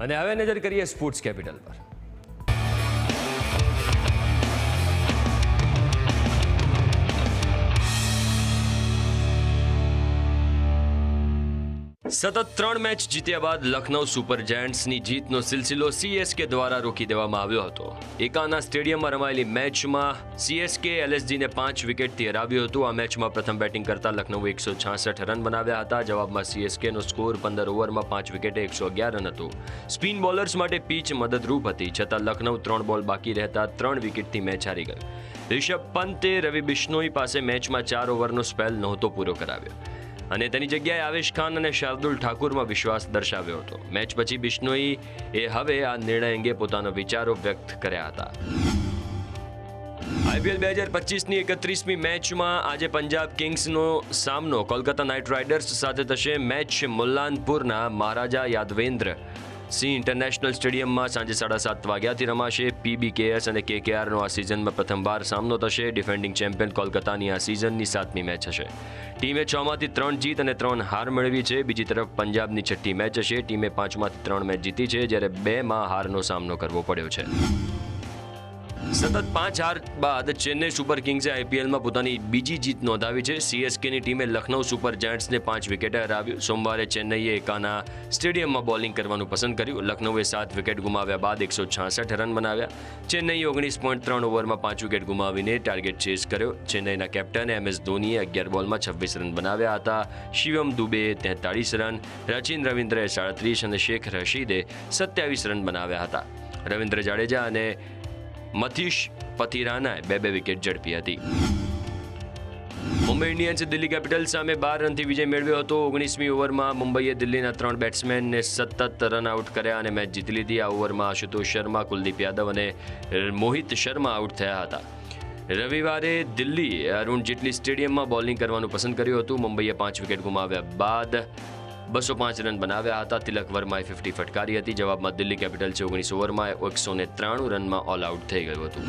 અને હવે નજર કરીએ સ્પોર્ટ્સ કેપિટલ પર. સતત 3 મેચ જીત્યા બાદ લખનઉ સુપર જાયન્ટ્સની જીતનો સિલસિલો સીએસકે દ્વારા રોકી દેવામાં આવ્યો હતો. એકાના સ્ટેડિયમમાં રમાયેલી મેચમાં સીએસકે એલએસજીને 5 વિકેટથી હરાવ્યું હતું. આ મેચમાં પ્રથમ બેટિંગ કરતા લખનઉએ 166 રન બનાવ્યા હતા. જવાબમાં સીએસકેનો સ્કોર 15 ઓવરમાં 5 વિકેટે 111 રન હતો. સ્પિન બોલર્સ માટે પીચ મદદરૂપ હતી, છતાં લખનઉ 3 બોલ બાકી રહેતા 3 વિકેટથી મેચ હારી ગયું. રિષભ પંતે રવિ બિશ્નોઈ પાસે મેચમાં 4 ઓવરનો સ્પેલ નહોતો પૂરો કરાવ્યો અને તેની જગ્યાએ આવેશ ખાન અને શાર્દુલ ઠાકુરમાં વિશ્વાસ દર્શાવ્યો હતો. મેચ પછી બિશ્નોઈએ હવે આ નિર્ણય અંગે પોતાના વિચારો વ્યક્ત કર્યા હતા. આઈપીએલ 2025ની 31મી મેચમાં આજે પંજાબ કિંગ્સનો સામનો કોલકાતા નાઇટ રાઇડર્સ સાથે થશે. મેચ મુલ્લાનપુરના મહારાજા યાદવેન્દ્ર સિંહ ઇન્ટરનેશનલ સ્ટેડિયમમાં સાંજે 7:30 વાગ્યાથી રમાશે. પીબીકેએસ અને કેકેઆરનો આ સિઝનમાં પ્રથમવાર સામનો થશે. ડિફેન્ડિંગ ચેમ્પિયન કોલકાતાની આ સિઝનની 7મી મેચ હશે. ટીમે 6માંથી 3 જીત અને 3 હાર મેળવી છે. બીજી તરફ પંજાબની 6ઠ્ઠી મેચ હશે. ટીમે 5માંથી 3 મેચ જીતી છે, જ્યારે 2માં હારનો સામનો કરવો પડ્યો છે. સતત 5 હાર બાદ ચેન્નઈ સુપર કિંગ્સે આઈપીએલમાં પોતાની બીજી જીત નોંધાવી છે. સીએસકેની ટીમે લખનઉ સુપર જાયન્ટ્સને 5 વિકેટે હરાવ્યું. સોમવારે ચેન્નઈએ એકાના સ્ટેડિયમમાં બોલિંગ કરવાનું પસંદ કર્યું. લખનઉએ 7 વિકેટ ગુમાવ્યા બાદ 166 રન બનાવ્યા. ચેન્નઈએ 19.3 ઓવરમાં 5 વિકેટ ગુમાવીને ટાર્ગેટ ચેઝ કર્યો. ચેન્નઈના કેપ્ટન MS ધોનીએ 11 બોલમાં 26 રન બનાવ્યા હતા. શિવમ દુબેએ 43 રન, સચિન રવિન્દ્રએ 37 અને શેખ રશીદે 27 રન બનાવ્યા હતા. રવિન્દ્ર જાડેજા અને મથીશ પથિરાનાએ 2 વિકેટ ઝડપી હતી. મુંબઈ ઇન્ડિયન્સે દિલ્હી કેપિટલ્સ સામે 12 રનથી વિજય મેળવ્યો હતો. 19મી ઓવરમાં મુંબઈએ દિલ્હીના 3 બેટ્સમેનને સતત રન આઉટ કર્યા અને મેચ જીતી લીધી. આ ઓવરમાં આશુતોષ શર્મા, કુલદીપ યાદવ અને મોહિત શર્મા આઉટ થયા હતા. રવિવારે દિલ્હીએ અરુણ જેટલી સ્ટેડિયમમાં બોલિંગ કરવાનું પસંદ કર્યું હતું. મુંબઈએ 5 વિકેટ ગુમાવ્યા બાદ 205 રન બનાવ્યા હતા. તિલક વર્માએ 50 ફટકારી હતી. જવાબમાં દિલ્હી કેપિટલ્સે 19 ઓવરમાં 193 રનમાં ઓલ આઉટ થઈ ગયું હતું.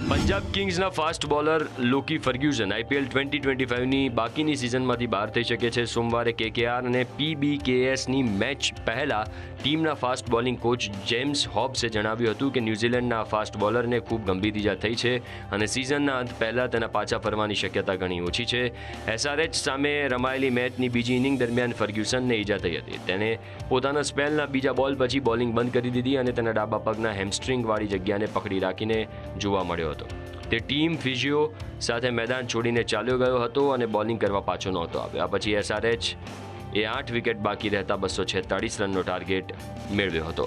પંજાબ કિંગ્સના fast bowler Lockie Ferguson IPL 2025ની બાકીની સિઝનમાંથી બહાર થઈ શકે છે. સોમવારે કેકેઆર અને પીબીકેએસની મેચ પહેલા ટીમના ફાસ્ટ બોલિંગ કોચ જેમ્સ હોબ્સે જણાવ્યું હતું કે ન્યૂઝીલેન્ડના ફાસ્ટ બોલરને ખૂબ ગંભીર ઈજા થઈ છે અને સિઝનના અંત પહેલાં તેના પાછા ફરવાની શક્યતા ઘણી ઓછી છે. એસઆરએચ સામે રમાયેલી મેચની બીજી ઇનિંગ દરમિયાન ફર્ગ્યુસનને ઈજા થઈ હતી. તેને પોતાના સ્પેલના બીજા બોલ પછી બોલિંગ બંધ કરી દીધી અને તેના ડાબા પગના હેમસ્ટ્રિંગવાળી જગ્યાને પકડી રાખીને જોવા મળ્યો હતો. તે ટીમ ફિઝિયો સાથે મેદાન છોડીને ચાલ્યો ગયો હતો અને બોલિંગ કરવા પાછો નહોતો આવ્યો. આ પછી એસઆરએચ 8 વિકેટ બાકી રહેતા 246 રનનો ટાર્ગેટ મેળવ્યો હતો.